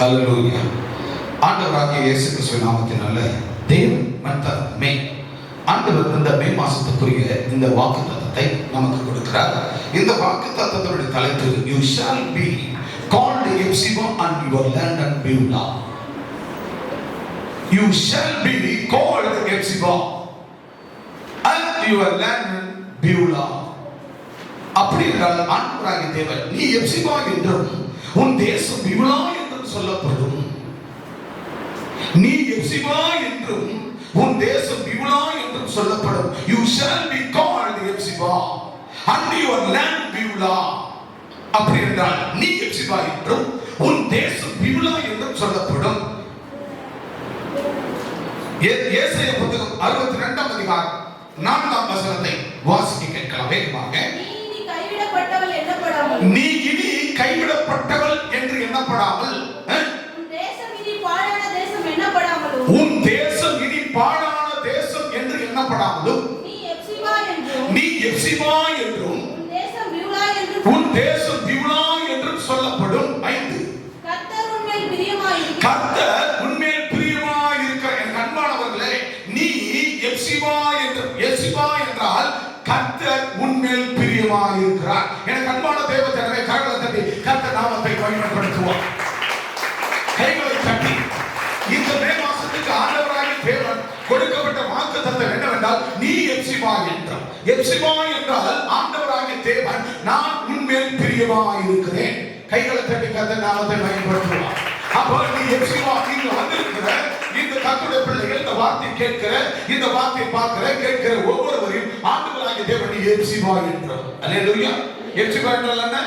அல்லேலூயா. ஆண்டவராகிய இயேசு கிறிஸ்துவின் நாமத்தினால தேவன் மே ஆண்டவர் இந்த மே மாசத்துக்குரிய இந்த வாக்குத்தத்தத்தை நமக்கு கொடுக்கிறார். இந்த வாக்குத்தத்தத்தினுடைய தலைப்பு You shall be called Epsiba and your land and Beulah. You shall be called Epsiba and your land and Beulah. அப்படி என்றால் ஆண்டவராகிய தேவன் நீ எப்சிபா என்றும் உன் தேசம் பியூலா என்றும் சொல்லப்படும். நீ எப்சிபா என்றும் உன் தேசம் பியூலா என்றும் சொல்லப்படும். You shall be called Epsiba and your land Beulah. அப்படி என்றால் நீ எப்சிபா என்றும் உன் தேசம் பியூலா என்றும் சொல்லப்படும். ஏசாயா புத்தகம் 62ஆம் அதிகாரம் 4ஆம் வசனத்தை வாசிக்க கேட்கலாம் வேகமாக. நீ இனி கைவிடப்பட்டவள் என்று எண்ணப்படாமல் உன் தேசம் இனி பாழான தேசம் எண்ணப்படாமலும் என்று எண்ணப்படாமலும் நீ எப்சிபா என்றும் உன் தேசம் பியூலா என்றும் சொல்லப்படும். 5 கர்த்தர் உன்மேல் பிரியமாயிருக்கிற என் அன்பானவர்களே, நீ எப்சிபா என்றால் கர்த்தர் உன்மேல் பிரியமாயிருக்கிறார். எனக்கு அன்பான தேவ ஜனமே, கரங்களை தட்டி கர்த்தர் நாமத்தை மகிமைப்படுத்துவோம். கைகளை தட்டி இந்த மே மாசத்துக்கு ஆண்டவராகிய தேவன் கொடுக்கப்பட்ட வாக்குத்தத்தம் என்னவென்றால் நீ எப்சிபா என்றால். எப்சிபா என்றால் ஆண்டவராகிய தேவன் நான் உன்மேல் பிரியமாயிருக்கிறேன். கைகளை தட்டி கர்த்தர் நாமத்தை மகிமைப்படுத்துவோம். அப்போ நீ எப்சிபா, நீங்க வந்திருக்கிற இந்த கர்த்தருடைய பிள்ளைகள் இந்த வார்த்தை கேட்கிற, இந்த வார்த்தை பார்க்கிற, கேட்கிற ஒவ்வொருவரையும் ஆண்டவராகிய தேவன் நீ எப்சிபா என்றார். அல்லேலூயா. எப்சிபா என்றால் என்ன?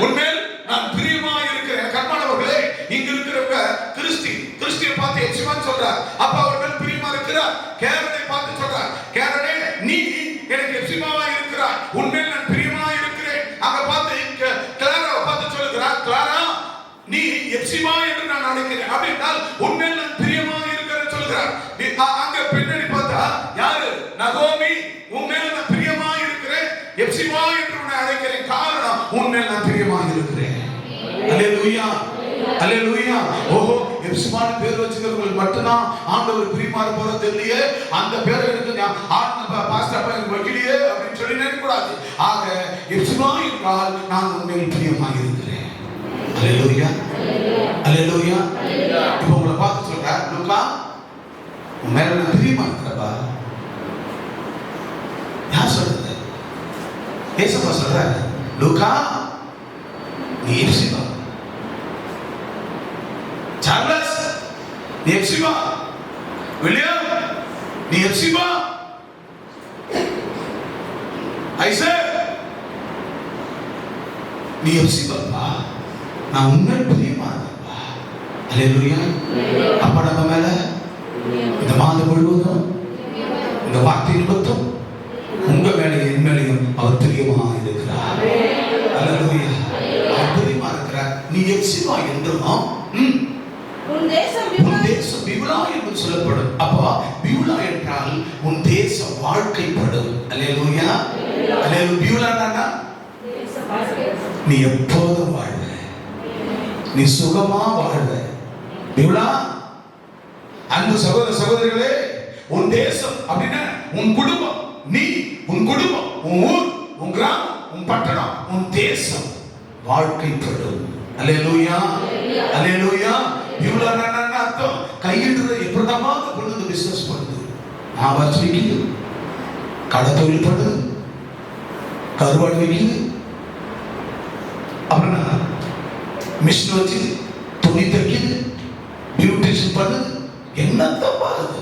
உன்மேல் நான் பிரியமா இருக்கிறேன். கர்மானவர்களே, இங்க இருக்கிறவங்க கிறிஸ்டியை பார்த்து எப்சிபான்னு சொல்றார். அப்ப அவர் மேல் பிரியமா இருக்கிறார். கேரனை பார்த்து சொல்றார், கேரனே நீ எனக்கு எப்சிபாவா இருக்கிறாய், உன்மேல் நான் பிரியமா இருக்கிறேன். அங்க பார்த்து கிளாராவை பார்த்து சொல்லுகிறார், கிளாரா நீ எப்சிபா என்று நான் அழைக்கிறேன். அப்படின்னால் உன்மேல் நான் பிரியமா இருக்கிறேன் சொல்கிறார். அங்க பின்னாடி பார்த்தா யாரு? நகோமி, உன்மேல் நான் பிரியமா இருக்கிறேன், எப்சிபா என்று உன்னை அழைக்கிறேன். காரணம் உன்மேல் நான் பிரியமா இருக்கிறேன். அல்லேலூயா, அல்லேலூயா. ஓஹோ, எப்சிபான்னு பேர் வச்சுக்கிறவங்களுக்கு மட்டும்தான் ஆண்டவர் பிரியமா இருப்பாரோ தெரியலையே, அந்த பேரை எனக்கு பாஸ்டர் அப்பா எனக்கு வைக்கலையே அப்படின்னு சொல்லி நினைக்கக்கூடாது. ஆக எப்சிபா என்றால் நான் உன்மேல் பிரியமா இருக்கிறேன். அல்லேலூயா, அல்லேலூயா. இப்போ உங்களை பார்த்து சொல்றேன், லூக்கா உன் மேல நான் பிரியமா இருக்கிறப்பா. யார் சொல்றது? ஏசப்பா சொல்றாரு, லூக்கா நீ எப்சிபா. சார்லஸ் நீ எப்சிபா. வில்லியம் நீ எப்சிபா. ஐசக் நீ எப்சிபா. நான் உண்மையில் பிரியமா இருப்பா. அல்லேலூயா. அப்ப நம்ம மேல இந்த மாதம் முழுவதும் இந்த வார்த்தை நிமித்தம் உங்க மேலே என் மேலையும் அவர் பிரியமா இருக்கிறார். அல்லேலூயா. அவர் பிரியமா இருக்கிறார். நீ எப்சிபா என்றும் உன் தேசம் பியூலா என்று சொல்லப்படும். அப்போ பியூலா என்றால் உன் தேசம் வாழ்க்கைப்படும். அல்லேலூயா, அல்லேலூயா. பியூலானா நீ எப்போதும் வாழ்வ, நீ சுகமா வாழ்வ. பியூலா, அன்பு சகோதர சகோதரிகளே, உன் தேசம் அப்படின்னா உன் குடும்பம், நீ உன் குடும்பம், உன் ஊர், உன் கிராமம், உன் பட்டணம், உன் தேசம் வாழ்க்கைப்படும். அல்லேலூயா, அல்லேலூயா. பியூலானா அர்த்தம் கையிடுற எப்படிதாமா கொண்டு பிசினஸ் பண்ணுது, வியாபாரம் வைக்குது, கடை தொழில் பண்ணுது, கருவாடு வைக்குது, அப்புறம் மிஷின் வச்சு துணி தைக்குது, பியூட்டிஷன் பண்ணுது, என்னத்தான் பாருது.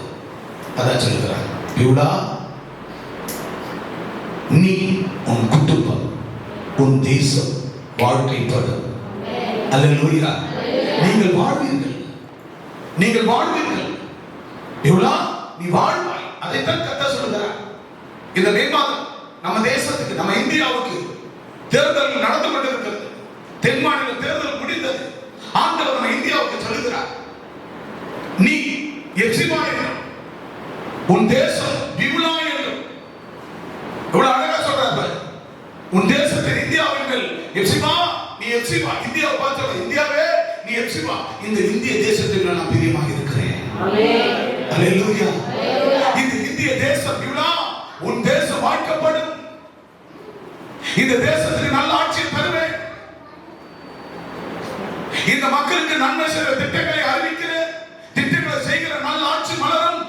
அதான் சொல்லுகிறார், பியூலா நீ உன் குடும்பம் உன் தேசம் வாழ்க்கைப்படும். அல்லேலூயா. நீங்கள் வாழ்வீர்கள், நீங்கள் வாழ்வீர்கள். பியூலா நீ வாழ்வாய். அதைத்தான் கர்த்தர் சொல்லுகிறார். இந்த மே மாதம் நம்ம தேசத்துக்கு, நம்ம இந்தியாவுக்கு தேர்தல் நடந்து கொண்டிருக்கிறது. தென் மாநில தேர்தல் முடிந்தது. ஆண்டவர் நம்ம இந்தியாவுக்கு சொல்லுகிறார், நீ எப்சிபா என்றும் உன் தேசம் பியூலா என்றும். எவ்வளவு அழகா சொல்றாரு. உன் தேசத்தின் இந்தியாவின் எப்சிபா, நீ எப்சிபா. இந்தியாவை பார்த்து இந்தியாவே நீ எப்சிபா, இந்த இந்திய தேசத்தில் நான் பிரியமாக இருக்கிறேன். அல்லேலூயா. இந்த இந்திய தேசம் இவ்வளோ உன் தேசம் வாழ்க்கப்படும். இந்த தேசத்துக்கு நல்ல ஆட்சி தருவேன். இந்த மக்களுக்கு நன்மை செய்கிற திட்டங்களை அறிவிக்கிற, திட்டங்களை செய்கிற நல்ல ஆட்சி மலரும்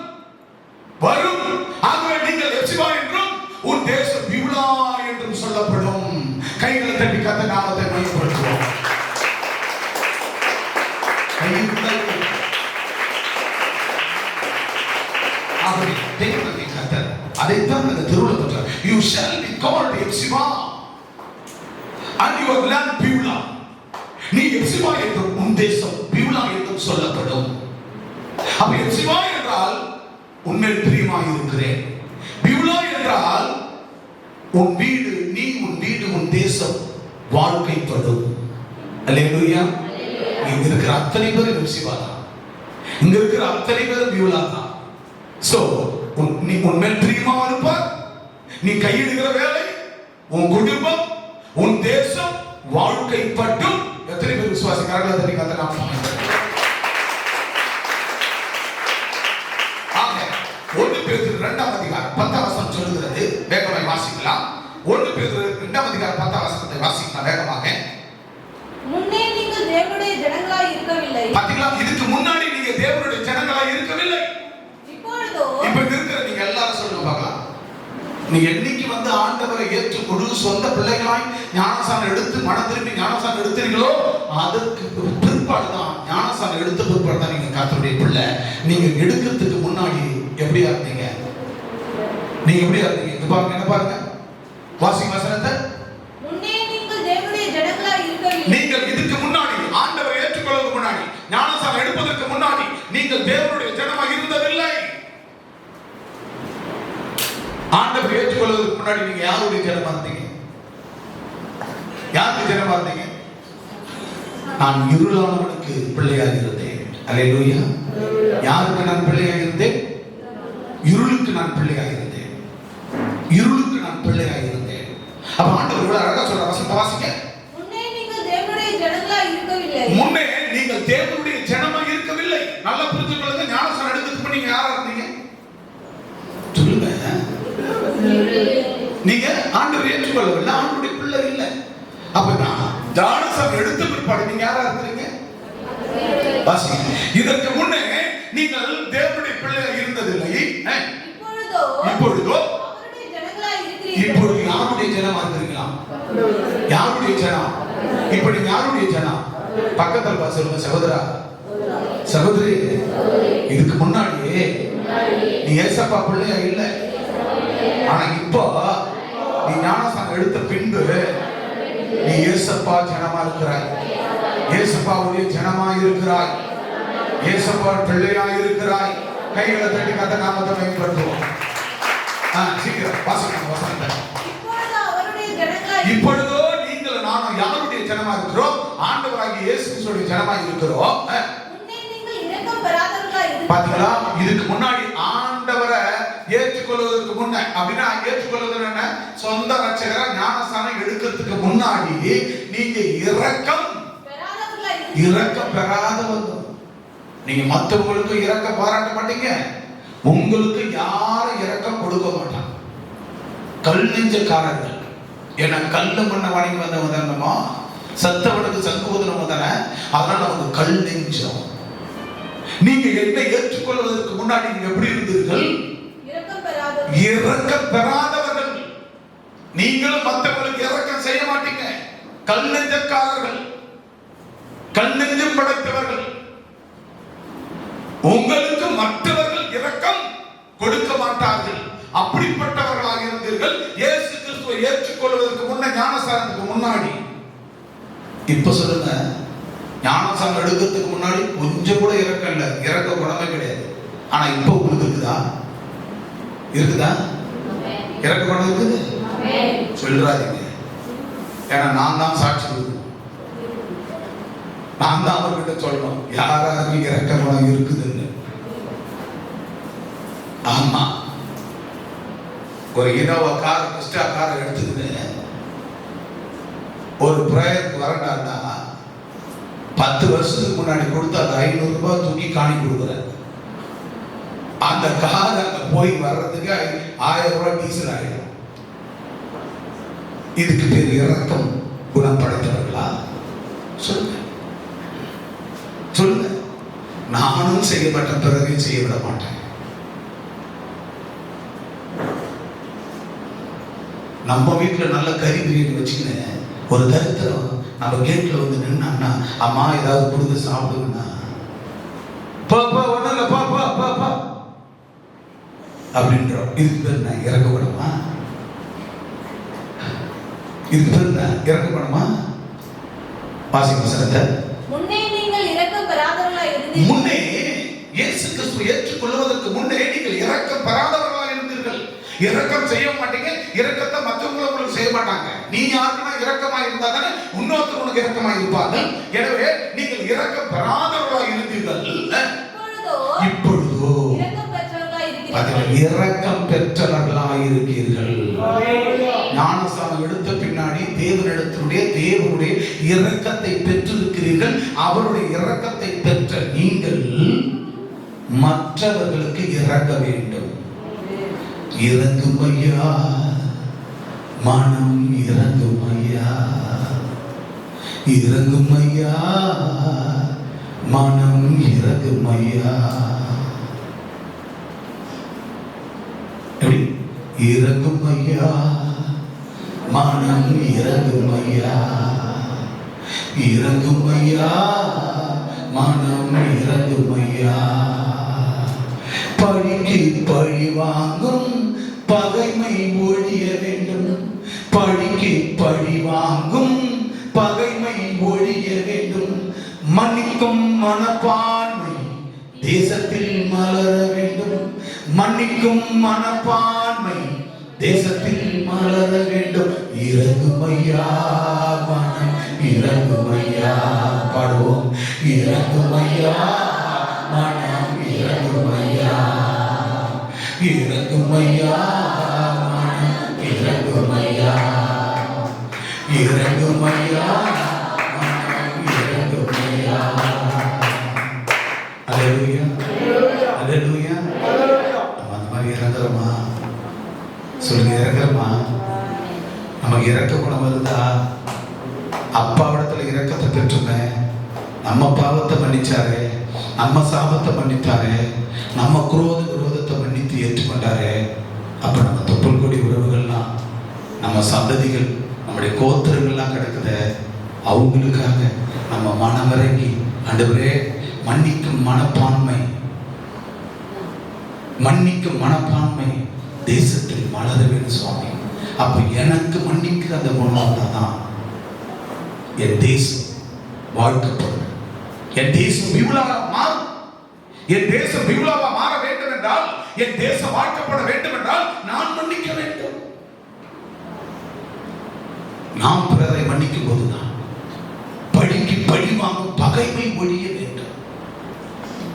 வரும். ஆகவே நீங்கள் எப்சிபா என்றும் உன் தேசம் பியூலா என்றும் சொல்லப்படும். கைகளை தட்டி கர்த்தர் நாமத்தை மகிமைப்படுத்துவோம். அதைத்தான் அந்த திருவள்ளுவர் சொல்றார். You shall be called Epsiba and your land Beulah. நீ எப்சிபா என்றும் உன் தேசம் பியூலா என்றும் சொல்லப்படும். அப்ப எப்சிபா என்றால் உன்மேல் பிரியமாக இருக்கிறேன். பியூலா என்றால் உன் வீடு, நீ, உன் வீடு, உன் தேசம் வாழ்க்கைப்படும். அல்லேலூயா. இங்க இருக்கிற அத்தனை பேரும் எப்சிபா தான். இங்க இருக்கிற அத்தனை பேரும் பியூலா தான். சோ நீ உன்மேல் பிரியமாக இருப்பார். நீ கையிடுகிற வேலை, உன் குடும்பம், உன் தேசம் வாழ்க்கைப்பட்டும். எத்தனை பேர் விசுவாசிக்கிறார்கள்? அதை நீங்க அதெல்லாம் 1 பேதுரு 2ஆம் அதிகாரம் 10ஆம் வசனம் சொல்லுகிறது. வேகமாக வாசிக்கலாம். 1 பேதுரு 2ஆம் அதிகாரம் 10ஆம் வசனத்தை வாசிக்கலாம் வேகமாக. முன்னே நீங்கள் தேவனுடைய ஜனங்களாய் இருக்கவில்லை. பாத்தீங்களா? இதுக்கு முன்னாடி நீங்க தேவனுடைய ஜனங்களாய் இருக்கவில்லை. இப்பொழுதோ இப்ப இருக்கிற நீங்க எல்லாரும் சொல்லுங்க பார்க்கலாம். நீ என்னைக்கு வந்து ஆண்டவரை ஏற்றுக்கொண்டு சொந்த பிள்ளைகளாய் ஞானசானம் எடுத்து மனம் திரும்பி ஞானசானம் எடுத்தீங்களோ அதற்கு பிற்பாடுதான், ஞானசானம் எடுத்த பிற்பாடுதான் நீங்க கர்த்தருடைய பிள்ளை. நீங்க எடுக்கிறதுக்கு முன்னாடி எப்படியா இருந்தீங்க? நீங்க எப்படியா இருந்தீங்க? இது பாருங்க, என்ன பாருங்க, வாசிங்க வசனத்தை. முன்னே நீங்கள் தேவனுடைய ஜனங்களாய் இருக்கவில்லை. நீங்கள் இதுக்கு முன்னாடி ஆண்டவரை ஏற்றுக்கொள்வதற்கு முன்னாடி, ஞானசானம் எடுப்பதற்கு முன்னாடி நீங்கள் தேவனுடைய ஜனமாக இருந்ததில்லை. ஆண்டவரை ஏற்றுக்கொள்வதற்கு முன்னாடி நீங்க யாருடைய ஜனமா இருந்தீங்க? யாருடைய ஜனமா இருந்தீங்க? நான் இருளானவனுக்கு பிள்ளையாக இருந்தேன். அல்லேலூயா. யாருக்கு நான் பிள்ளையாக இருந்தேன்? இருளுக்கு நான் பிள்ளையாக இருந்தேன். இருளுக்கு நான் பிள்ளையாக இருந்தேன். அப்ப ஆண்டவர் இவ்வளவு அழகா சொல்ற வசனத்தை வாசிங்க. முன்னே நீங்கள் தேவனுடைய ஜனங்களாய் இருக்கவில்லை. முன்னே நீங்கள் தேவனுடைய ஜனமா இருக்கவில்லை. நல்லா புரிந்து கொள்ளுங்க. ஞானஸ்நானம் எடுத்ததுக்கு நீங்க யாரா இருந்தீங்க? சொல்லுங்க. நீங்க ஆண்டவரை ஏற்றுக்கொள்ளவில்லை, ஆண்டவருடைய பிள்ளை இல்லை. அப்ப ஞானஸ்நானம் எடுத்த பிற்பாடு நீங்க யாரா இருக்கிறீங்க? வாசிங்க. இதற்கு முன்னே நீங்கள் தேவனுடைய பிள்ளையாக இருந்ததில்லை. இப்பொழுதோ அவருடைய ஜனங்களாய் இருக்கிறீர்கள். இப்பொழுது யாருடைய ஜனமா இருக்கிறீங்களா? யாருடைய ஜனம்? இப்படி யாருடைய ஜனம்? பக்கத்தில் சொல்லுங்க சகோதரா, சகோதரி. இதுக்கு முன்னாடியே நீ ஏசப்பா பிள்ளையா இல்லை. ஆனா இப்போ நீ ஞானஸ்நானம் எடுத்த பின்பு நீ ஏசப்பா ஜனமா இருக்கிறாய். ஏசப்பாவுடைய ஜனமா இருக்கிறாய். ஏசப்பா பிள்ளையா இருக்கிறாய். கைகளை தட்டி கர்த்தர் நாமத்தை மகிமைப்படுத்துவோம். சீக்கிரம் வாசிக்கணும் வசனத்தை. இப்பொழுதோ நீங்கள் நானும் யாருடைய ஜனமா இருக்கிறோம்? ஆண்டவராகிய இயேசு கிறிஸ்துவின் ஜனமா இருக்கிறோம். பாத்தீங்களா? இதுக்கு முன்னாடி ஆண்டவரை ஏற்றுக்கொள்வதற்கு முன்ன, அப்படின்னா ஏற்றுக்கொள்வது என்ன? சொந்த ரட்சகரா ஞானஸ்நானம் எடுக்கிறதுக்கு முன்னாடி நீங்க இரக்கம் பெறாதவங்க. நீங்க மற்றவங்களுக்கு இரக்கம் பாராட்ட மாட்டீங்க. உங்களுக்கு யாரும் இரக்கம் கொடுக்க மாட்டாங்க. கல் நெஞ்சக்காரர்கள். ஏன்னா கல்லு மண்ண வணங்கி வந்தவங்க தானமா, சத்தவனுக்கு சங்குவதனவங்க தானே. அதனால அவங்க கல் நெஞ்சம். நீங்க என்னை ஏற்றுக்கொள்வதற்கு முன்னாடி நீங்க எப்படி இருந்தீர்கள்? இரக்கம் பெறாதவர்கள். நீங்களும் மற்றவங்களுக்கு இரக்கம் செய்ய மாட்டீங்க. கல் நெஞ்சக்காரர்கள், கல் நெஞ்சம் படைத்தவர்கள். உங்களுக்கு மற்றவர்கள் இரக்கம் கொடுக்க மாட்டார்கள். அப்படிப்பட்டவர்களாக இருந்தீர்கள் இயேசு கிறிஸ்துவை ஏற்றுக்கொள்வதற்கு முன்ன, ஞானஸ்நானத்துக்கு முன்னாடி. இப்ப சொல்லுங்க, ஞானஸ்நானம் எடுக்கிறதுக்கு முன்னாடி கொஞ்சம் கூட இரக்கம் இல்லை, இரக்க குணமே கிடையாது. ஆனா இப்ப உங்களுக்கு இருக்குதா? இருக்குதா? இரக்க குணம் இருக்குது? சொல்றாதீங்க. ஏன்னா நான் தான் சாட்சி கொடுக்கணும். நான் தான் அவர்கிட்ட சொல்லணும் யாராருக்கு இரக்க குணம் இருக்குதுன்னு. ஆமா, ஒரு இனோவா கார், கிறிஸ்டா காரை எடுத்துக்கிட்டு ஒரு பிரேயருக்கு வரண்டான்னா 10 வருஷத்துக்கு முன்னாடி கொடுத்த அந்த 500 ரூபாய் தூக்கி காணி கொடுக்குற அந்த கார் அங்க போய் வர்றதுக்கு 1000 ரூபாய் டீசல் ஆகிடும். இதுக்கு பேர் இரக்கம் குணம் படைத்தவர்களா? சொல்லுங்க சொல்லுங்க. நானும் செய்ய மாட்டேன், பிறகு செய்ய விட மாட்டேன். நம்ம வீட்டுல நல்ல கறி பிரியாணி வச்சுக்கின்னு ஒரு தரித்திரம் நம்ம கேட்ல வந்து நின்னா, அம்மா ஏதாவது கொடுத்து சாப்பிடுங்கன்னா ஒன்றும் இல்லை பா பா பா பா அப்படின்றோம். இதுக்கு பேர் நான் இறக்கப்படமா? இதுக்கு பேர் நான் இறக்கப்படமா? வாசி வசனத்தை. முன்னே நீங்கள் இரக்கம் பெறாதவர்களாய் இருந்தீர்கள். முன்னே இயேசு கிறிஸ்துவை ஏற்றுக்கொள்வதற்கு முன்னே நீங்கள் இரக்கம் பெறாதவர்களாய் இருந்தீர்கள். இரக்கம் செய்ய மாட்டீங்க, இரக்கத்தை மற்றவங்க உங்களுக்கு செய்ய மாட்டாங்க. நீ யாருக்குன்னா இரக்கமா இருந்தா தானே இன்னொருத்தர் உனக்கு இரக்கமா இருப்பாங்க. எனவே நீங்கள் இரக்கம் பெறாதவர்களாய் இருந்தீர்கள். இப்பொழுதோ இரக்கம் பெற்றவர்களாய் இருக்கிறீர்கள். ஞானஸ்நானம் எடுத்த பின்னாடி தேவனுடைய இரக்கத்தை பெற்றிருக்கிறீர்கள். அவருடைய இரக்கத்தை பெற்ற நீங்கள் மற்றவர்களுக்கு இறங்க வேண்டும். இறங்கும் ஐயா, மனம் இறங்கும் ஐயா, இறங்கும் ஐயா, மனம் இறங்கும் ஐயா. எப்படி? இறங்கும் ஐயா, மனம் இறங்கும் ஐயா, இறங்கும் ஐயா, மனம் இறங்கும் ஐயா. பழிக்கு பழி வாங்கும் பகைமை ஒழிய வேண்டும். பழிக்கு பழி வாங்கும் பகைமை ஒழிய வேண்டும். மன்னிக்கும் மனப்பான்மை தேசத்தில் மலர வேண்டும். மன்னிக்கும் மனப்பான்மை தேசத்தில் மலர வேண்டும். இறங்கும் ஐயா, மனம் இறங்கும் ஐயா. பாடுவோம். இறங்கும் ஐயா, மனம் இறங்கும் ஐயா, இறங்கும் ஐயா, மனம் இறங்கும் ஐயா, இறங்கும் ஐயா, மனம் இறங்கும் ஐயா. அல்லேலூயா, அல்லேலூயா. நம்ம அந்த மாதிரி இறங்குறோமா? சொல்லுங்க, இறங்குறோமா? நமக்கு இறக்க குணம் இருந்தா அப்பாவிடத்துல இரக்கத்தை பெற்றுமே. நம்ம பாவத்தை மன்னிச்சாரு, நம்ம சாபத்தை மன்னித்தாரு, நம்ம விரோதத்தை மன்னித்து ஏற்றுக்கொண்டாரு. அப்ப நம்ம தொப்புள் கொடி உறவுகள்லாம், நம்ம சந்ததிகள், நம்முடைய கோத்திரங்கள்லாம் கிடக்குது. அவங்களுக்காக நம்ம மனமிறங்கி, ஆண்டவரே மன்னிக்கும் மனப்பான்மை, மன்னிக்கும் மனப்பான்மை தேசத்தில் மலர வேண்டும் சுவாமி. அப்ப எனக்கு மன்னிக்கிற அந்த குணம் தான் என் தேசம் வாழ்க்கப்படும். என் தேசம் விவுலாவா மாறும். என் தேசம் விவுலாவா மாற வேண்டும் என்றால், என் தேசம் வாழ்க்கப்பட வேண்டும் என்றால் நான் மன்னிக்க வேண்டும். நாம் பிறரை மன்னிக்கும் போதுதான் பழிக்கு பழி வாங்கும் பகைமை ஒழிய வேண்டும்.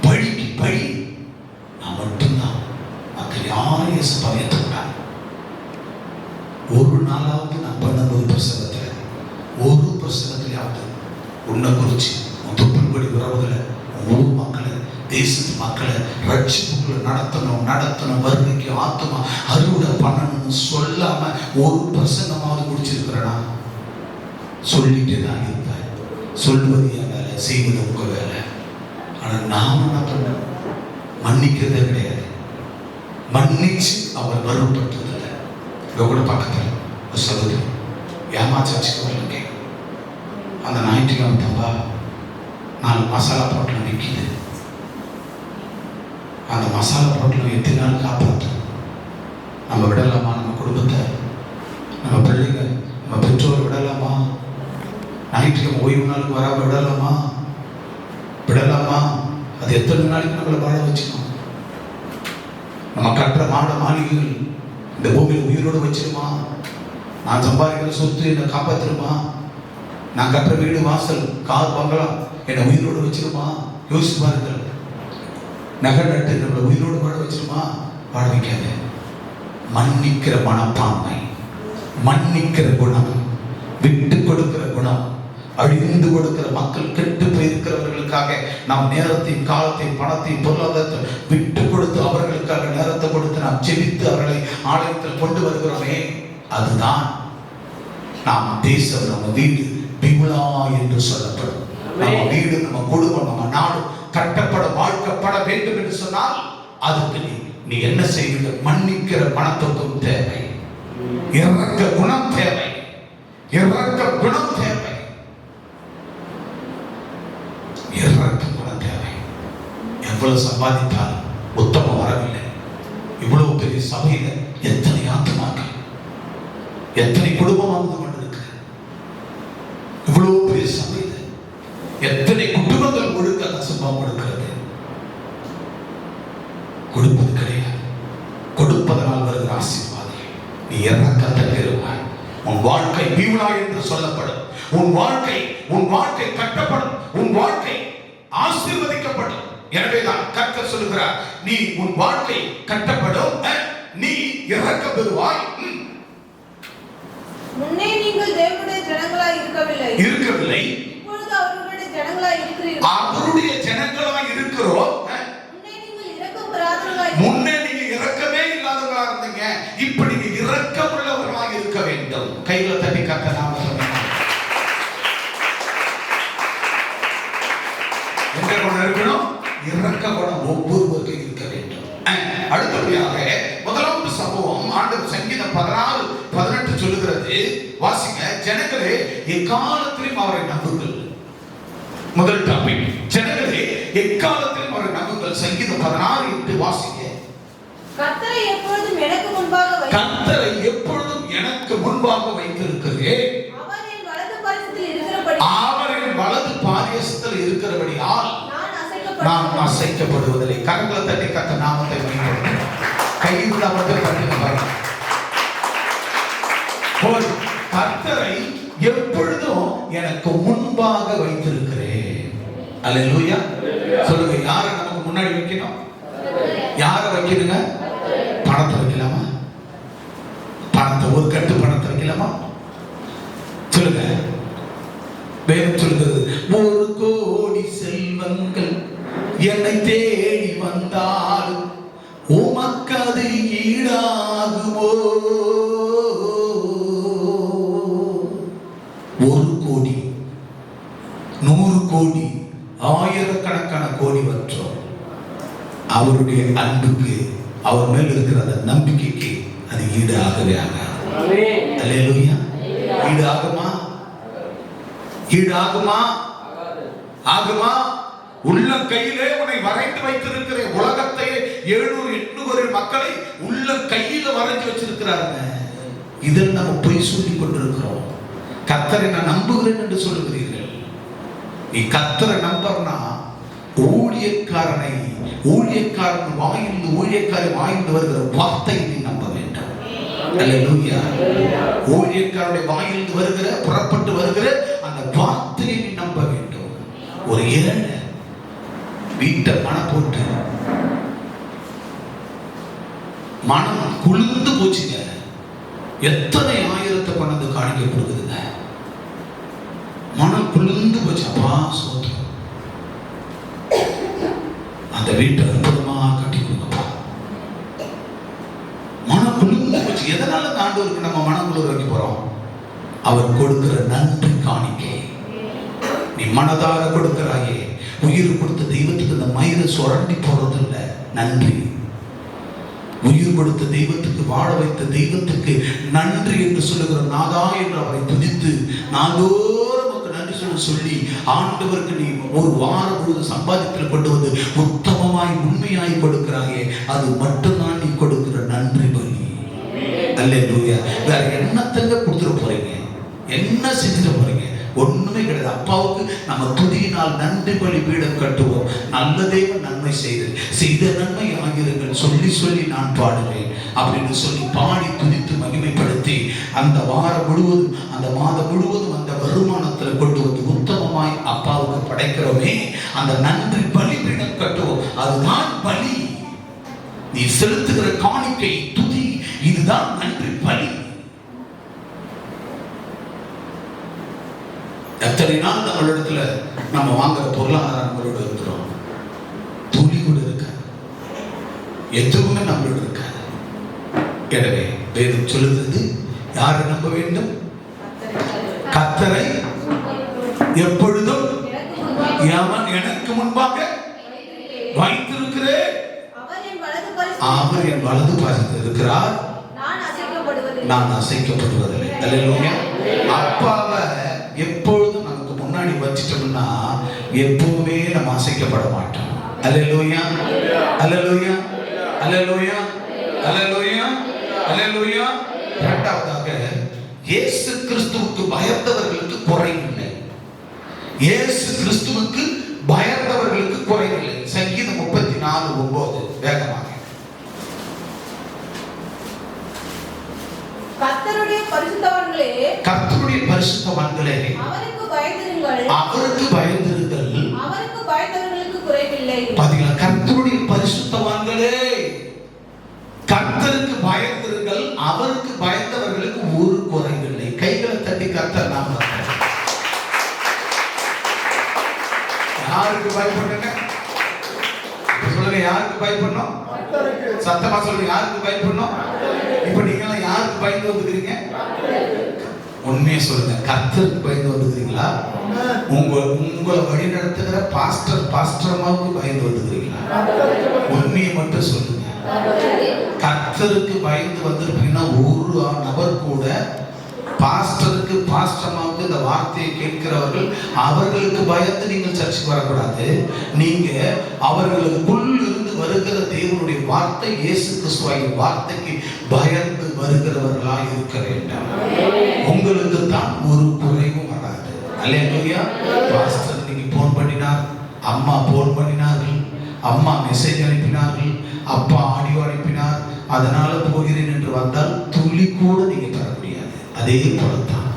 பழிக்கு பழி நான் மட்டும்தான். மக்கள் யாரும் இயேசுவை ஏற்றுக்கொண்டாங்க. ஒரு நாளாவது நான் பண்ணும்போது ஒரு பிரசங்கத்திலாவது உன்னை குறிச்சு தொப்புள்படி உறவுகளை, ஊர் மக்களை, தேசத்து மக்களை ரட்சிப்புக்குள்ள நடத்தணும் வருகைக்கு ஆத்மா அறுவடை பண்ணணும்னு சொல்லாம ஒரு பிரசங்கமாவது முடிச்சிருக்கிறேனா? சொல்லிட்டு தான் இருப்பேன். சொல்வது என் வேலை, செய்வது உங்க வேலை. ஆனா நாம் என்ன பண்ண? மன்னிக்கிறதே கிடையாது. மன்னிச்சு அவர் வரும்பட்டதில்லை. கூட பக்கத்தில் சொல்லுது, ஏமாச்சாச்சுக்கு வரலங்க. அந்த ஞாயிற்றுக்கிழமை தம்பா 4 மசாலா போட்டில் நிற்கிது. அந்த மசாலா போட்டில் எத்தனை நாள் காப்பாற்றும்? நம்ம விடலாமா? நம்ம குடும்பத்தை, நம்ம பிள்ளைங்க, நம்ம பெற்றோர் விடலாமா? ஞாயிற்றுக்கிழமை ஓய்வு நாளுக்கு வராமல் விடலாமா? விடலாமா? அது எத்தனை நாளைக்கு நம்மளை வாழ வச்சுக்கணும்? நம்ம கட்டுற மாளிகைகள் இந்த பூமியில் உயிரோடு வச்சிருமா? நான் சம்பாதிக்கிற சொத்து என்னை காப்பாற்றிருமா? நான் கட்டுற வீடு, வாசல், கார், பங்களா என்னை உயிரோடு வச்சிருமா? யோசிச்சு பாருங்கள். நகை நட்டு நம்மளை உயிரோடு வாழ வச்சிருமா? வாழ வைக்காது. மன்னிக்கிற மனப்பான்மை, மன்னிக்கிற குணம், விட்டு கொடுக்கிற குணம், அழிந்து கொடுக்கிற மக்கள், கெட்டு போயிருக்கிறவர்களுக்காக நாம் நேரத்தையும் காலத்தையும் பணத்தையும் பொருளாதாரத்தை விட்டு கொடுத்து அவர்களுக்காக நேரத்தை கொடுத்து நாம் ஜெபித்து அவர்களை ஆலயத்தில் கொண்டு வருகிறோமே, அதுதான் நாம் தேசம், நம்ம வீடு பிமுலா என்று சொல்லப்படும். நம்ம வீடு, நம்ம குடும்பம், நம்ம நாடு கட்டப்பட வாழ்க்கப்பட வேண்டும் என்று சொன்னால் அதுக்கு நீ என்ன செய்யுங்க? மன்னிக்கிற மனத்துவம் தேவை, இரக்க குணம் தேவை, இரக்க குணம் தேவை, இரக்க குணம் தேவை. எவ்வளவு சம்பாதித்தாலும் உத்தமம் வரவில்லை. இவ்வளவு பெரிய சபையில எத்தனை ஆத்மாக்கள், எத்தனை குடும்பம் வாழ்ந்து கொண்டிருக்க, இவ்வளவு பெரிய சபையில எத்தனை குடும்பங்கள் முழுக்க நசுபம் கொடுக்கிறது. கொடுப்பது கிடையாது. கொடுப்பதனால் வருகிற ஆசீர்வாதம். நீ இரக்கத்தை பெறுவாய். உன் வாழ்க்கை பிமுலா என்று சொல்லப்படும். உன் வாழ்க்கை கட்டப்படும். உன் வாழ்க்கை ஆசீர்வதிக்கப்படும். எனவேதான் கர்த்தர் சொல்லுகிறார், நீ உன் வாழ்க்கை கட்டப்படும், நீ இரக்கம் பெறுவாய். முன்னே நீங்கள் தேவனுடைய ஜனங்களாய் இருக்கவில்லை, இப்பொழுது அவருடைய ஜனங்களாய் இருக்கிறீர்கள். அவருடைய ஜனங்களாய் இருக்கிறோம். முன்னே நீங்க இரக்கமே இல்லாதவர்களா இருந்தீங்க, இப்ப நீங்க இரக்கம் உள்ளவர்களாக இருக்க வேண்டும். கையில தட்டி கர்த்தர் நாம எந்த குணம் இருக்கணும்? இரக்க குணம் ஒவ்வொருவருக்கும் இருக்க வேண்டும். அடுத்தபடியாக முதலாவது சம்பவம் ஆண்டவர் சங்கீதம் 16:18 சொல்லுகிறது. வாசிங்க. ஜனங்களே எக்காலத்திலும் அவரை நம்புங்கள். முதல் டாபிக், ஜனங்களே எக்காலத்திலும் அவரை நம்புங்கள். சங்கீதம் 16:8 வாசிங்க. கர்த்தரை எப்பொழுதும் எனக்கு முன்பாக வைத்திருக்கிறேன். அவரின் வலது பாரிசத்தில் இருக்கிறபடியால் நான் அசைக்கப்படுவதில்லை. கரங்களை தட்டி கர்த்தர் நாமத்தை மகிமைப்படுத்துங்கள். கையில் அமர்ந்து கர்த்தரை கர்த்தரை எப்பொழுதும் எனக்கு முன்பாக வைத்திருக்கிறேன். அல்லேலூயா. சொல்லுங்க, யாரை நமக்கு முன்னாடி வைக்கணும்? யாரை வைக்கணுங்க? பணத்தை வைக்கலாமா? பணத்தை, ஒரு கட்டு பணத்தை வைக்கலாமா? சொல்லுங்க. வேறு சொல்லுகிறது, 1 கோடி செல்வங்கள் என்னை தேடி வந்தாலும் உமக்கு அது ஈடாகுமோ? 1 கோடி, 100 கோடி, ஆயிரக்கணக்கான கோடி வற்றோம். அவருடைய அன்புக்கு, அவர் மேல் இருக்கிற அந்த நம்பிக்கைக்கு அது ஈடு ஆகவே ஆகாது. அல்லேலூயா. ஈடு ஆகுமா? ஈடு ஆகுமா? ஆகுமா? உள்ள கையிலே உன்னை வரைந்து வைத்திருக்கிறேன். உலகத்தை 700-800 மக்களை உள்ள கையில வரைஞ்சு வச்சிருக்கிறாங்க. இதில் நம்ம பொய் சொல்லிக் கொண்டிருக்கிறோம். கர்த்தரை நான் நம்புகிறேன் என்று சொல்லுகிறீர்கள். நீ கர்த்தரை நம்பர்னா ஊழியக்காரன் வாயிலிருந்து வருகிற வார்த்தை நீ நம்ப வேண்டும். அல்லேலூயா. ஊழியக்காரனுடைய வாயிலிருந்து வருகிற, புறப்பட்டு வருகிற அந்த வார்த்தையை நீ நம்ப வேண்டும். ஒரு ஏழை வீட்டை மனம் போட்டு மனம் குளிர்ந்து போச்சுங்க. எத்தனை ஆயிரத்தை கொண்டு காணிக்க கொடுக்குதுங்க. மனம் குளிர்ந்து போச்சு. அப்பா சோத்திரம், அந்த வீட்டை அற்புதமா கட்டி கொடுங்கப்பா. மனம் குளிர்ந்து போச்சு. எதனால ஆண்டவருக்கு நம்ம மனம் குளிர் வைக்க போறோம்? அவர் கொடுக்கிற நன்றி காணிக்கை. நீ மனதார கொடுக்கிறாயே. உயிர் கொடுத்த தெய்வத்துக்கு இந்த மயிரை சுரண்டி போறது இல்லை. நன்றி. உயிர் கொடுத்த தெய்வத்துக்கு, வாழ வைத்த தெய்வத்துக்கு நன்றி என்று சொல்லுகிற நாதா என்று அவரை துதித்து நாள்தோறும் நன்றி சொல்லி ஆண்டவருக்கு நீ ஒரு வாரம் முழுவதும் சம்பாதித்து கொண்டு வந்து உத்தமமாய் உண்மையாய் கொடுக்கிறாயே, அது மட்டும்தான் நீ கொடுக்கிற நன்றி பலி. அல்லேலூயா. வேற என்னத்தங்க கொடுத்துட்டு போறீங்க? என்ன செஞ்சுட்டு போறீங்க? ஒண்ணுமே கிடையாது. அப்பாவுக்கு நம்ம துதியினால் நன்றி பலி பீடம் கட்டுவோம். நல்ல தேவன் நன்மை செய்த நன்மை ஆகிருங்கள் சொல்லி சொல்லி நான் பாடுவேன் அப்படின்னு சொல்லி பாடி துதித்து மகிமைப்படுத்தி அந்த வாரம் முழுவதும், அந்த மாதம் முழுவதும் அந்த வருமானத்தில் கொண்டு வந்து உத்தமமாய் அப்பாவுக்கு படைக்கிறோமே, அந்த நன்றி பலி பீடம் கட்டுவோம். அதுதான் பலி. நீ செலுத்துகிற காணிக்கை, துதி, இதுதான் நன்றி பலி. எத்தனை நாள் நம்மளிடத்துல நம்ம வாங்குற பொருளாதாரம் நம்மளோட இருக்கிறோம், துளி கூட இருக்காது, எதுவுமே நம்மளோட இருக்காது. எனவே வேதம் சொல்லுகிறது, யாரை நம்ப வேண்டும்? கர்த்தரை எப்பொழுதும் அவன் எனக்கு முன்பாக வைத்திருக்கிறேன், அவர் என் வலது பாசத்தில் இருக்கிறார், நான் அசைக்கப்படுவதில்லை. அல்லேலூயா. அப்பாவை எப்பொழுதும் நமக்கு முன்னாடி வச்சிட்டோம்னா எப்பவுமே நம்ம அசைக்கப்பட மாட்டோம். அல்லேலூயா, அல்லேலூயா, அல்லேலூயா, அல்லேலூயா, அல்லேலூயா. இரண்டாவதாக, இயேசு கிறிஸ்துவுக்கு பயந்தவர்களுக்கு குறைவில்லை. இயேசு கிறிஸ்துவுக்கு பயந்தவர்களுக்கு குறைவில்லை. சங்கீதம் 34:9 வேகமாக. கர்த்தருடைய பரிசுத்தவான்களே, கர்த்தருடைய பரிசுத்தவான்களே, அவருக்கு பயந்திருங்கள், அவருக்கு பயந்திருங்கள், அவருக்கு பயந்தவர்களுக்கு குறைவில்லை. பாத்தீங்களா? கர்த்தருடைய பரிசுத்தவான்களே, கர்த்தருக்கு பயந்திருங்கள், அவருக்கு பயந்தவர்களுக்கு ஒரு குறைவில்லை. கைகளை தட்டி கர்த்தர் நாம யாருக்கு பயப்படுங்க? சொல்லுங்க, யாருக்கு பயப்படணும்? சத்தமா சொல்லுங்க, யாருக்கு பயப்படணும்? இப்ப நீங்க எல்லாம் யாருக்கு பயந்து வந்துக்கிறீங்க? உண்மையை சொல்லுங்க, கர்த்தருக்கு பயந்து வந்துக்கிறீங்களா? உங்களை வழி நடத்துகிற பாஸ்டர்மாவுக்கு பயந்து வந்துக்கிறீங்களா? உண்மையை மட்டும் சொல்லுங்க. கர்த்தருக்கு பயந்து வந்திருப்பீங்கன்னா ஒரு நபர் கூட பாஸ்டருக்கு பாஸ்டர்மாவுக்கு இந்த வார்த்தையை கேட்கிறவர்கள் அவர்களுக்கு பயந்து நீங்கள் சர்ச்சுக்கு வரக்கூடாது. நீங்க அவர்களுக்குள் இருந்து வருகிற தேவனுடைய வார்த்தை, இயேசு கிறிஸ்துவின் வார்த்தைக்கு பயந்து வருகிறவர்களா இருக்க வேண்டும். உங்களுக்கு தான் ஒரு குறைவும் வராது. அல்லேலூயா. பாஸ்டர் இன்னைக்கு போன் பண்ணினார், அம்மா போன் பண்ணினார்கள், அம்மா மெசேஜ் அனுப்பினார்கள், அப்பா ஆடியோ அனுப்பினார், அதனால போகிறேன் என்று வந்தால் துளி கூட நீங்க பெற முடியாது. அதே போலத்தான்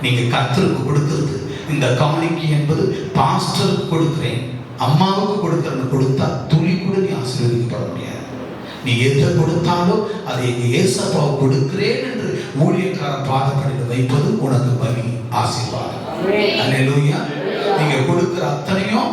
நீங்க கர்த்தருக்கு கொடுக்கிறது, இந்த காணிக்கை என்பது பாஸ்டருக்கு கொடுக்கிறேன், அம்மாவுக்கு கொடுக்கிறேன்னு கொடுத்தா துளி கூட நீ ஆசீர்வதிக்கப்பட முடியாது. நீ எதை கொடுத்தாலும் அதை எங்க ஏசப்பாவை கொடுக்கிறேன் என்று ஊழியக்கார பாதப்படியில் வைப்பது உனக்கு பலி, ஆசீர்வாதம். அல்லேலூயா. நீங்க கொடுக்கிற அத்தனையும்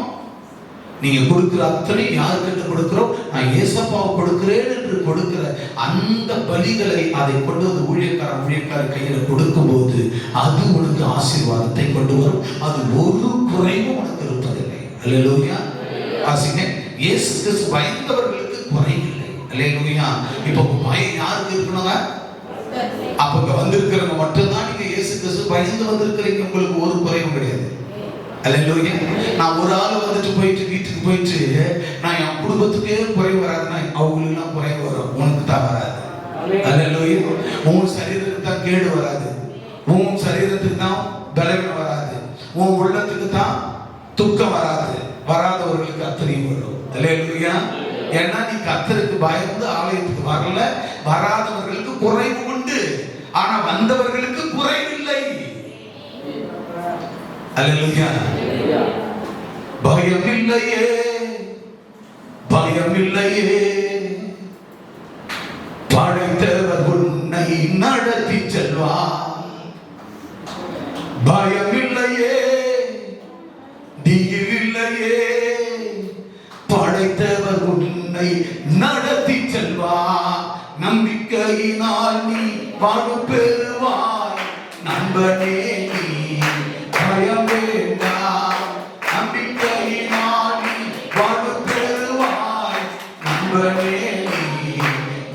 யாருக்கு என்று கொடுக்கிறோம்? நான் ஏசப்பாவை கொடுக்கிறேன் என்று கொடுக்கிற அந்த பலிகளை அதை கொண்டு வந்து ஊழியக்கார கையில கொடுக்கும் போது அது உனக்கு ஆசீர்வாதத்தை கொண்டு வரும். அது ஒரு குறைவும் உனக்கு இருப்பதில்லை. அல்லேலூயா. ஆசீர்வாதம். இயேசு கிறிஸ்து பயந்தவர்களுக்கு குறைவில்லை. அல்லேலூயா. இப்போ பயம் யாருக்கு இருக்கணுங்க? அப்ப இங்க வந்திருக்கிறவங்க மட்டும்தான் நீங்க இயேசு கிறிஸ்து பயந்து வந்திருக்கிறீங்க, உங்களுக்கு ஒரு குறைவும் கிடையாது. அல்லேலூயா. நான் ஒரு ஆள் வந்துட்டு போயிட்டு வீட்டுக்கு போயிட்டு நான் என் குடும்பத்துக்கே குறைவு வராதுன்னா அவங்களுக்குலாம் குறைவு வரும், உனக்கு தான் வராது. அல்லேலூயா. உன் சரீரத்துக்கு தான் கேடு வராது, உன் சரீரத்துக்கு தான் பலவீனம் வராது, உன் உள்ளத்துக்கு தான் துக்கம் வராது. வராதவர்களுக்கு அத்தனையும் வரும். அல்லேலூயா. ஏன்னா நீ கர்த்தருக்கு பயந்து ஆலயத்துக்கு வரல. வராதவர்களுக்கு குறைவு உண்டு, ஆனா வந்தவர்களுக்கு குறைவில்லை. அல்லேலூயா. பயமில்லையே, பயமில்லையே, படைத்தவர் உன்னை நடத்தி செல்வார். பயமில்லையே, திகிலில்லையே, படைத்தவர் உன்னை நடத்தி செல்வார். நம்பிக்கையினால் நீ வாழ்வு பெறுவாய். நண்பனே நீ பயம் வேண்டாம், நம்பிக்கையினால் நீ வாழ்வு பெறுவாய். நண்பனே நீ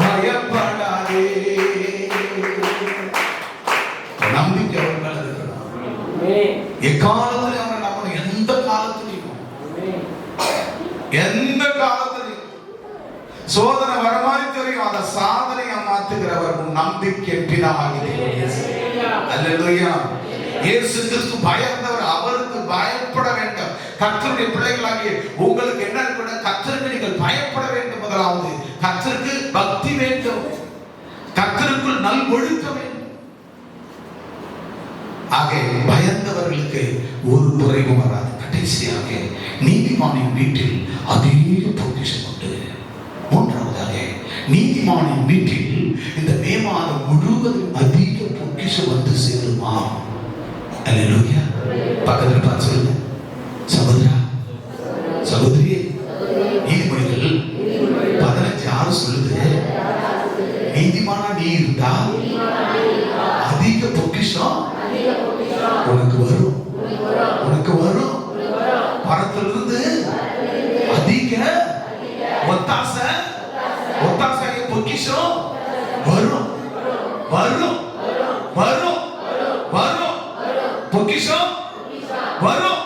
பயப்படாதே. நம்பிக்கை அவர் மேல இருக்கணும். எக்காலத்திலும் அவரை நம்பணும். எந்த காலத்திலையும் சோதனை வர மாதிரி தெரியும், அந்த சாதனையை மாத்துகிறவர் நம்பிக்கை பிதாவாகிய இயேசு. அல்லேலூயா. இயேசு கிறிஸ்து பயந்தவர், அவருக்கு பயப்பட வேண்டும். கர்த்தருடைய பிள்ளைகளாகிய உங்களுக்கு என்ன இருக்கணும்? கர்த்தருக்கு நீங்கள் பயப்பட வேண்டும். முதலாவது கர்த்தருக்கு பக்தி வேண்டும், கர்த்தருக்குள் நல் ஒழுக்கம் வேண்டும். ஆக பயந்தவர்களுக்கு ஒரு குறைவும் வராது. கடைசியாக நீதிமானின் வீட்டில் அதிக பொக்கிஷம் உண்டு. மூன்றாவதாக நீதிமானின் வீட்டில் இந்த மே மாதம் முழுவதும் அதிக பொக்கிஷம் வந்து சேருமா? அல்லேலூயா. பக்கத்துல பார்த்து சொல்லுங்க, சகோதரா சகோதரி. நீதிமொழிகள் 15:6 சொல்லுது, நீதிமானா நீ இருந்தா அதிக பொக்கிஷம் உனக்கு வரும். உனக்கு வரும். பரத்திலிருந்து அதிக ஒத்தாசை பொக்கிஷம் வரும். வரும் வரும் வரும் பொக்கிஷம் வரும்.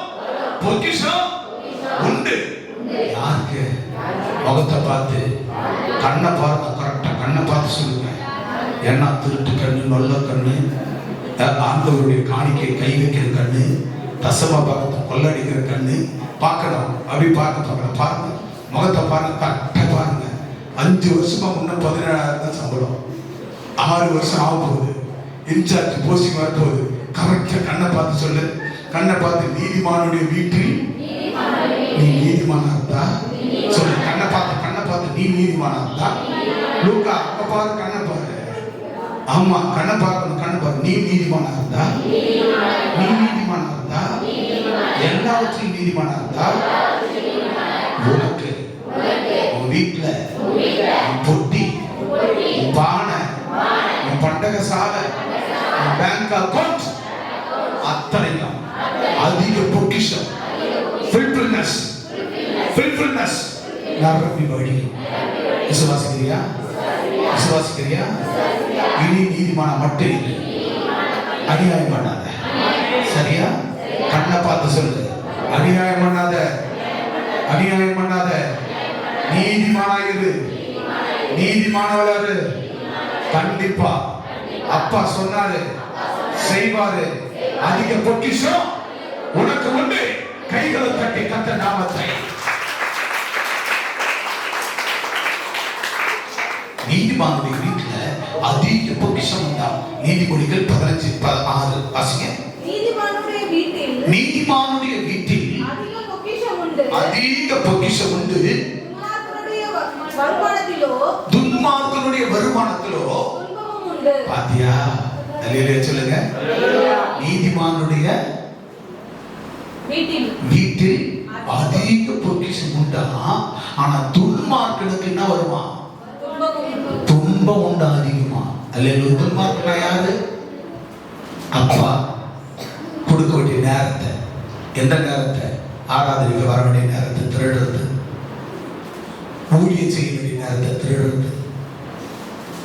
பொக்கிஷம் உண்டு. யாருக்கு? முகத்தை பார்த்து, கண்ணை பார்த்து, கரெக்டா கண்ணை பார்த்து சொல்லுங்க. ஏன்னா திருட்டு கண்ணு, நல்ல கண்ணு, ஆண்டவருடைய காணிக்கை கை வைக்கிற கண்ணு, தசமா பார்க்க கொள்ளடிக்கிற கண்ணு பார்க்கணும். அப்படி பார்க்க பாருங்க, முகத்தை பாருங்க, கரெக்டா பாருங்க. 5 வருஷமா முன்ன 17,000 தான் சம்பளம், 6 வருஷம் ஆக போகுது, இன்சார்ஜ் போஸ்டிங் வர போகுது. கரெக்டா கண்ணை பார்த்து சொல்லு. கண்ணை பார்த்து, நீதிமானுடைய வீட்டில் நீ நீதிமானா இருந்தா சொல்லு. கண்ணை பார்த்து நீ நீதிமானா இருந்தா. லூக்கா அப்ப பாரு, கண்ணை பாரு. ஆமா, கண்ணை பார்க்கணும். கண்ணை பாரு. நீ நீதிமானா இருந்தா, நீ நீதிமானா இருந்தா, எல்லாவற்றையும் நீதிமானா இருந்தா, உனக்கு உன் வீட்டுல உன் பொட்டி, உன் பானை, உன் பண்டக சாலை, உன் பேங்க் அக்கௌண்ட் அத்தனையும் அதிக பொக்கிஷம், ஃபுல்ஃபில்னஸ் நிரம்பி வழி. விசுவாசிக்கிறியா? விசுவாசிக்கிறியா? இனி நீதிமான மட்டும் இல்லை, அநியாயம் பண்ணாத. சரியா? கண்ணை பார்த்து சொல்லு, அநியாயம் பண்ணாத, அநியாயம் பண்ணாத. நீதிமானாயிரு, நீதிமானவளாரு. கண்டிப்பா அப்பா சொன்னாரு, செய்வாரு. அதிக பொக்கிஷம் உனக்கு உண்டு. கைகளை தட்டி கர்த்தர் நாமத்தை. நீதிமானுடைய வீட்டுல அதிக பொக்கிஷம் உண்டா. நீதிமொழிகள் 15:6 வாசிங்க. நீதிமானுடைய வீட்டில் அதிக பொக்கிஷம் உண்டு. துன்மார்க்கனுடைய வருமானத்திலோ துன்பமும் உண்டு. பாத்தியா? அல்லேலூயா சொல்லுங்க. நீதிமானுடைய வீட்டில் அதிக பொக்கிஷம் உண்டா. ஆனா துன்மார்க்கனுக்கு என்ன வருமா? துன்பம் உண்டா அதிகமா. அல்லேலூயா. துன்மார்க்கனா யாரு? அப்பா கொடுக்க வேண்டிய நேரத்தை, எந்த நேரத்தை? ஆராதனைக்கு வர வேண்டிய நேரத்தை திருடுறது, ஊழியம் செய்ய வேண்டிய நேரத்தை திருடுறது,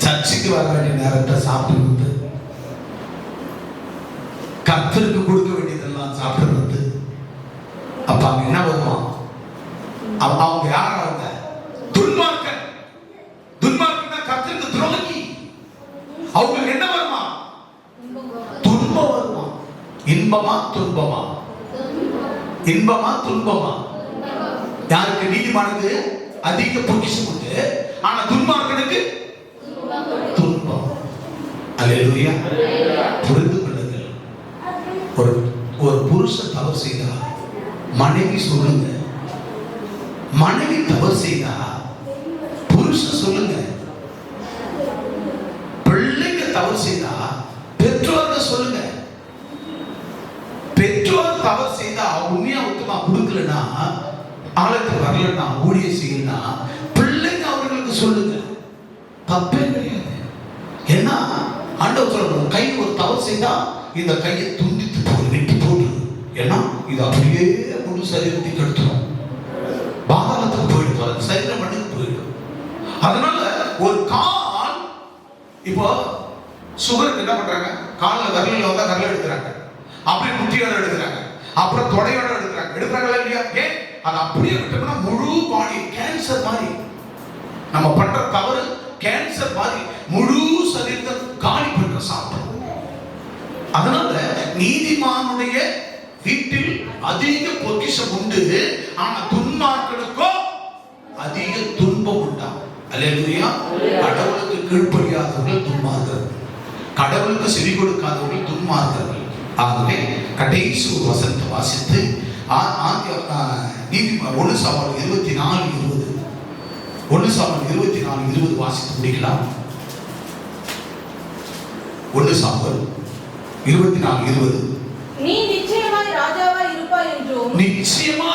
சர்ச்சுக்கு வர வேண்டிய நேரத்தை சாப்பிடுறது, கர்த்தருக்கு கொடுக்க வேண்டியதெல்லாம் சாப்பிடுறது. அப்ப அவங்க என்ன வருவான்? அவங்க யாராங்க? துன்மார்க்கன். துன்மார்க்கன் கர்த்தருக்கு துரோகி. அவங்களுக்கு என்ன வருமா? துன்பம் வருமா? இன்பமா துன்பமா? இன்பமா துன்பமா? யாருக்கு? நீதிமானுக்கு அதிக பொக்கிஷம் உண்டு, ஆனா துன்மார்க்கனுக்கு துன்பம். அல்லேலூயா. புரிந்து கொள்ளுங்கள். ஒரு புருஷன் தவறு செய்தா மனைவி சொல்லுங்க. மனைவி தவறு செய்தா புருஷன் சொல்லுங்க. பிள்ளைங்க தவறு செய்தா பெற்றோர்கள் சொல்லுங்க. பெற்றோர் தவறு செய்தா உண்மையா உத்தமா கொடுக்கலன்னா, ஆலயத்துக்கு வரலன்னா, ஊழியம் செய்யலன்னா, பிள்ளைங்க அவர்களுக்கு சொல்லுங்க. தப்பே கிடையாது. ஏன்னா ஆண்டவர் சொல்றார், கை ஒரு தவறு செய்தா இந்த கையை துண்டித்து போடு, வெட்டி போடு. ஏன்னா இது அப்படியே முழு சரீரத்தை கெடுத்துரும், பாதாளத்துக்கு போயிடுவார், சரீரம் மண்ணுக்கு போயிடும். அதனால ஒரு கால், இப்போ சுகருக்கு என்ன பண்றாங்க? காலில் விரலில் வந்தா விரல எடுக்கிறாங்க, அப்படியே முட்டியோட எடுக்கிறாங்க, அப்புறம் தொடையோட எடுக்கிறாங்களா இல்லையா? ஏன்? அது அப்படியே விட்டோம்னா முழு பாடி கேன்சர் மாதிரி. நம்ம பண்ற தவறு கேன்சர் மாதிரி முழு சரீரத்தை காலி பண்ற சாப்பிடும். அதனால நீதிமானுடைய வீட்டில் அதிக பொக்கிஷம் உண்டு, ஆனா துன்மார்க்கனுக்கோ அதிக துன்பம் உண்டா. அல்லேலூயா. கடவுளுக்கு கீழ்ப்படியாதவர்கள் துன்மார்க்கர்கள், கடவுளுக்கு செவி கொடுக்காதவர்கள் துன்மார்க்கர்கள். ஆகவே கடைசி ஒரு வசனத்தை வாசித்து 1 சாமுவேல் 24:20 வாசித்து முடிக்கலாம். 1 சாமுவேல் 24:20. நீ நிச்சயமாய் ராஜாவாய் இருப்பாய் என்றும் நிச்சயமா